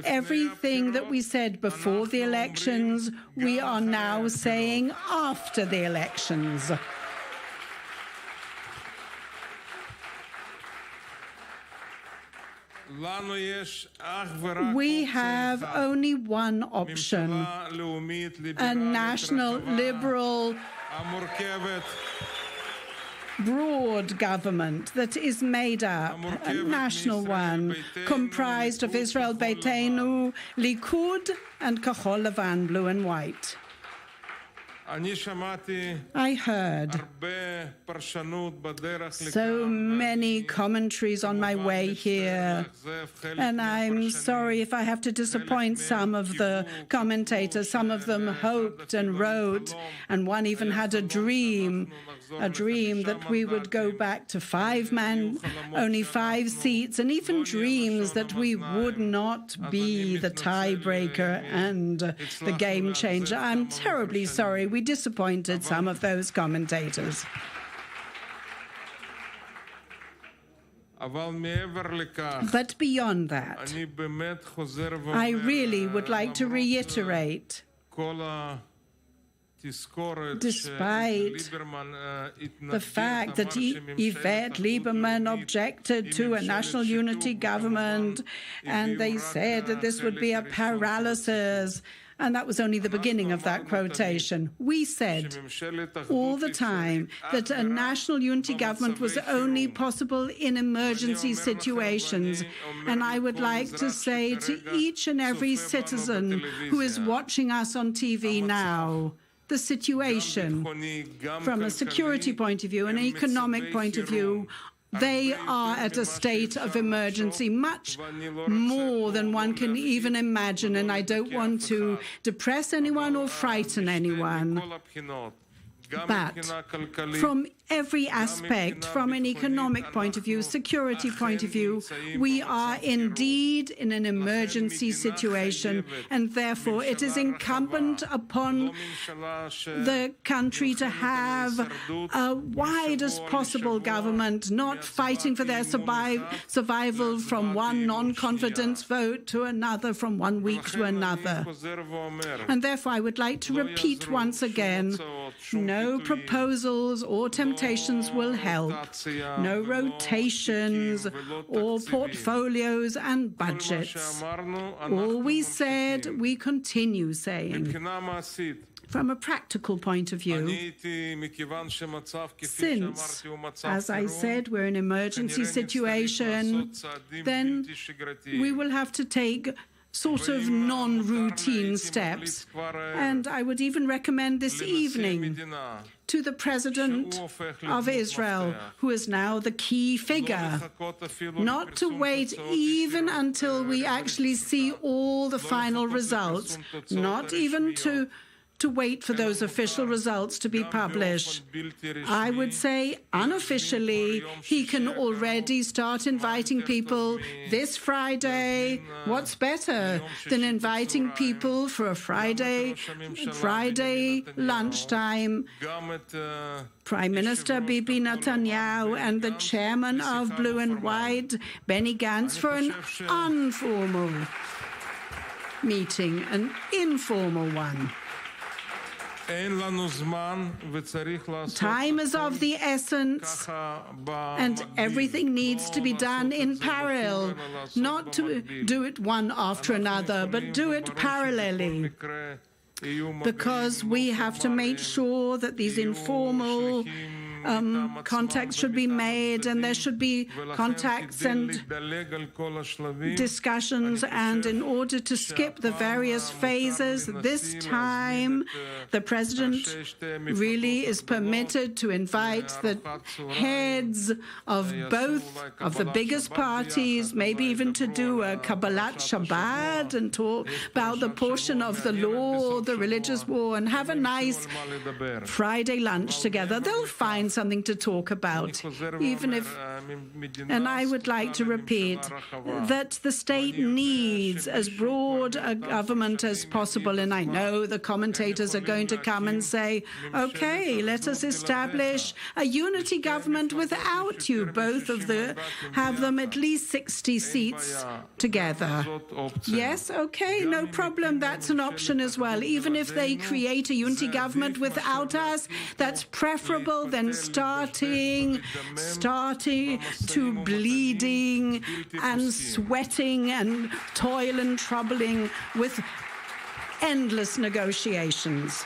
everything that we said before the elections, we are now saying after the elections. We have only one option, a national, liberal, broad government that is made up, a national one, comprised of Yisrael Beiteinu, Likud, and Kahol Levan, blue and white. I heard so many commentaries on my way here, and I'm sorry if I have to disappoint some of the commentators. Some of them hoped and wrote, and one even had a dream that we would go back to five-man, only 5 seats, and even dreams that we would not be the tiebreaker and the game changer. I'm terribly sorry. We disappointed some of those commentators. But beyond that, I really would like to reiterate, despite the fact that Avigdor Liberman objected to a national unity government, and they said that this would be a paralysis, and that was only the beginning of that quotation. We said all the time that a national unity government was only possible in emergency situations. And I would like to say to each and every citizen who is watching us on TV now, the situation from a security point of view, an economic point of view, they are at a state of emergency, much more than one can even imagine, and I don't want to depress anyone or frighten anyone. But from every aspect, from an economic point of view, security point of view, we are indeed in an emergency situation, and therefore it is incumbent upon the country to have a widest possible government, not fighting for their survival from one non-confidence vote to another, from one week to another. And therefore I would like to repeat once again, no proposals or temptations will help. No rotations or portfolios and budgets. All we said, we continue saying. From a practical point of view, since, as I said, we're in an emergency situation, then we will have to take sort of non-routine steps. And I would even recommend this evening to the President of Israel, who is now the key figure, not to wait even until we actually see all the final results, not even to wait for those official results to be published. I would say unofficially, he can already start inviting people this Friday. What's better than inviting people for a Friday lunchtime? Prime Minister Bibi Netanyahu and the chairman of Blue and White, Benny Gantz, for an informal meeting, an informal one. Time is of the essence, and everything needs to be done in parallel, not to do it one after another, but do it parallelly, because we have to make sure that these informal contacts should be made, and there should be contacts and discussions, and in order to skip the various phases, this time the President really is permitted to invite the heads of both of the biggest parties, maybe even to do a Kabbalat Shabbat and talk about the portion of the law, the religious war, and have a nice Friday lunch together. They'll find find something to talk about, even if, and I would like to repeat that the state needs as broad a government as possible. And I know the commentators are going to come and say, okay, let us establish a unity government without you. Both of the have them at least 60 seats together. Yes, okay, no problem. That's an option as well. Even if they create a unity government without us, that's preferable than starting to bleeding and sweating and toil and troubling with endless negotiations.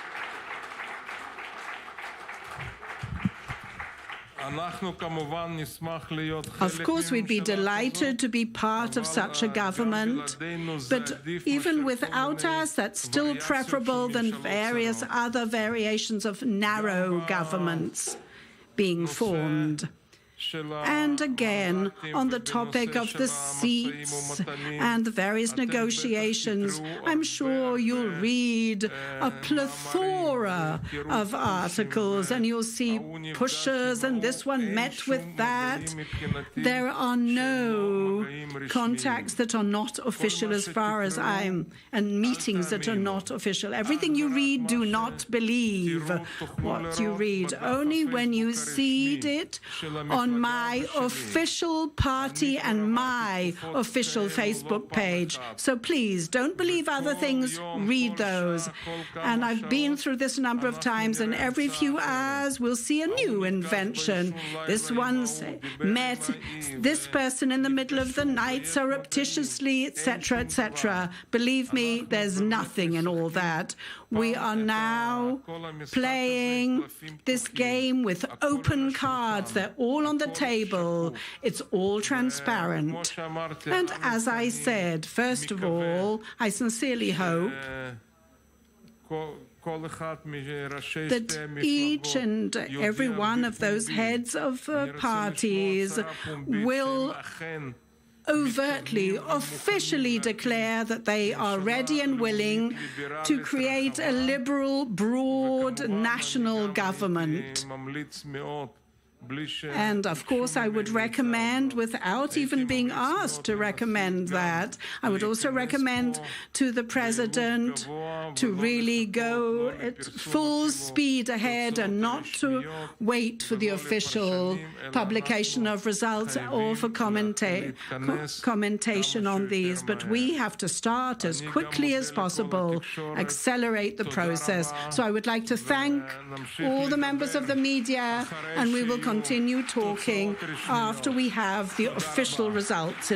Of course, we'd be delighted to be part of such a government, but even without us, that's still preferable than various other variations of narrow governments being formed. And again, on the topic of the seats and the various negotiations, I'm sure you'll read a plethora of articles and you'll see pushes and this one met with that. There are no contacts that are not official as far as and meetings that are not official. Everything you read, do not believe what you read. Only when you see it on my official party and my official Facebook page. So please, don't believe other things, read those. And I've been through this a number of times, and every few hours we'll see a new invention. This one met this person in the middle of the night surreptitiously, etc., etc. Believe me, there's nothing in all that. We are now playing this game with open cards. They're all on the table. It's all transparent. And as I said, first of all, I sincerely hope that each and every one of those heads of parties will overtly, officially declare that they are ready and willing to create a liberal, broad national government. And of course, I would recommend, without even being asked to recommend that, I would also recommend to the president to really go at full speed ahead and not to wait for the official publication of results or for commentation on these. But we have to start as quickly as possible, accelerate the process. So I would like to thank all the members of the media, and we will continue talking after we have the official results.